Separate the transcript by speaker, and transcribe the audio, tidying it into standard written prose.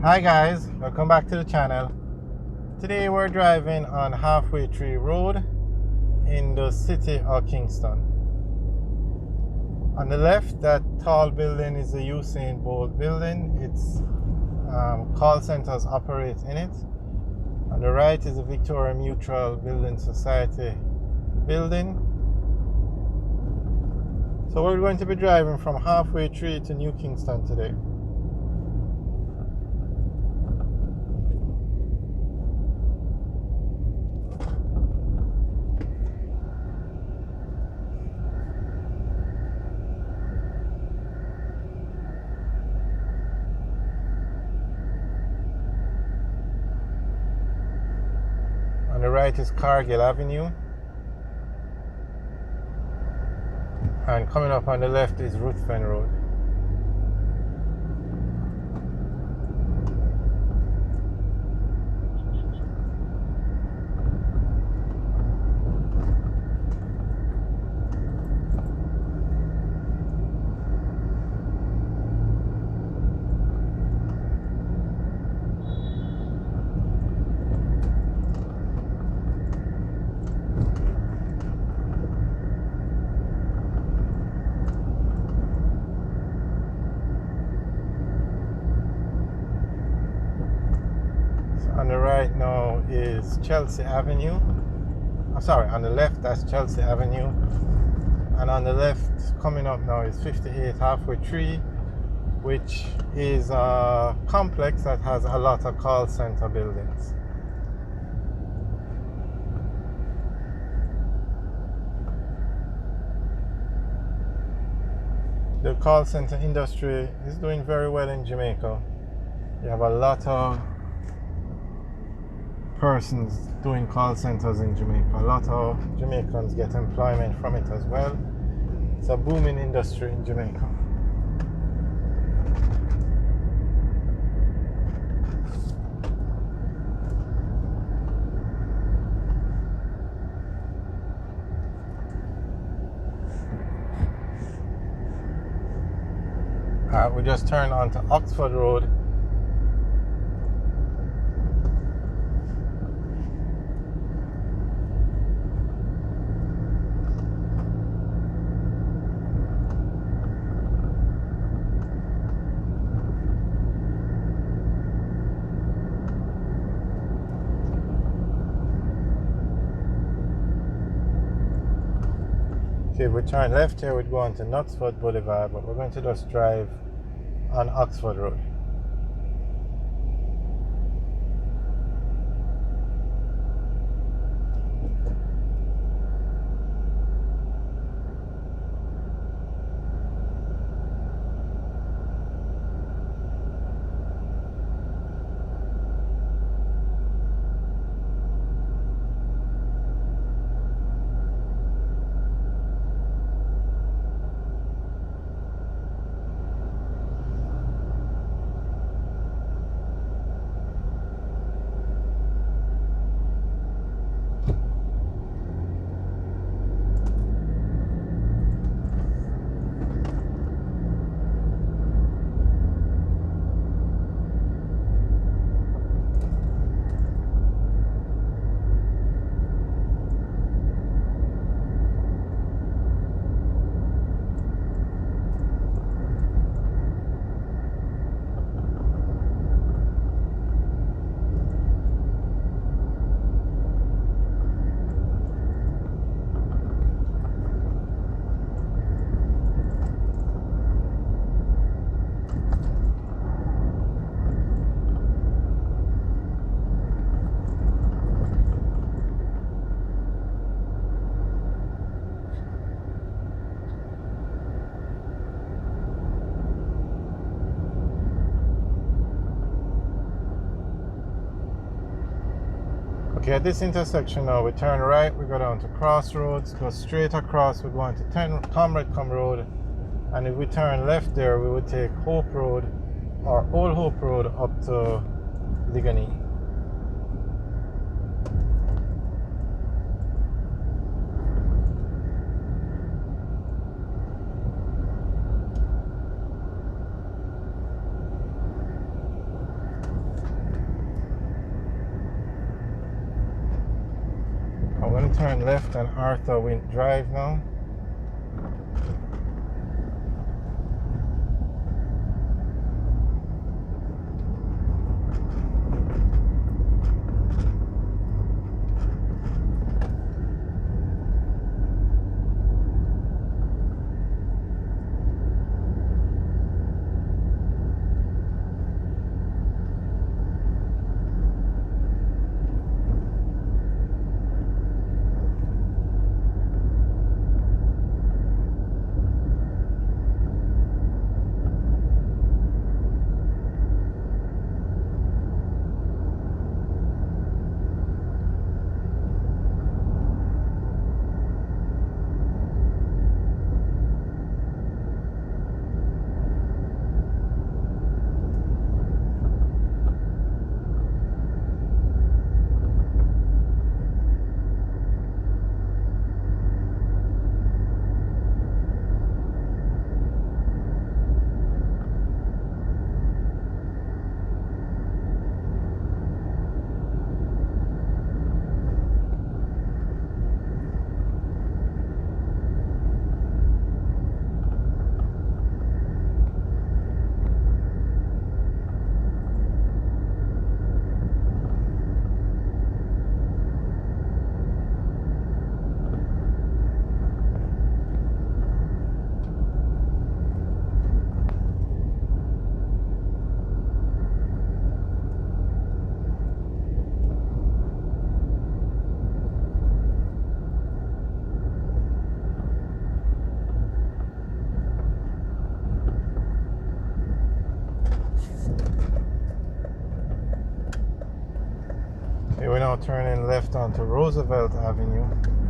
Speaker 1: Hi guys, welcome back to the channel. Today we're driving on Halfway Tree Road in the city of Kingston. On the left, that tall building is the Usain Bolt building. Its call centers operate in it. On the right is the Victoria Mutual Building Society building. So we're going to be driving from Halfway Tree to New Kingston today. On the right is Cargill Avenue. And coming up on the left is Ruthven Road. On the right now is Chelsea Avenue. On the left that's Chelsea Avenue. And on the left coming up now is 58 Halfway Tree, which is a complex that has a lot of call center buildings. The call center industry is doing very well in Jamaica. You have a lot of persons doing call centers in Jamaica. A lot of Jamaicans get employment from it as well. It's a booming industry in Jamaica. We just turned onto Oxford Road. Okay, if we turn left here, we'd go on to Knutsford Boulevard, but we're going to just drive on Oxford Road. Okay, at this intersection now, we turn right, we go down to Crossroads, go straight across, we go on to Comradecombe Road, and if we turn left there, we would take Hope Road, or Old Hope Road, up to Ligony. turn left on Arthur Wint Drive now. Okay, we're now turning left onto Roosevelt Avenue.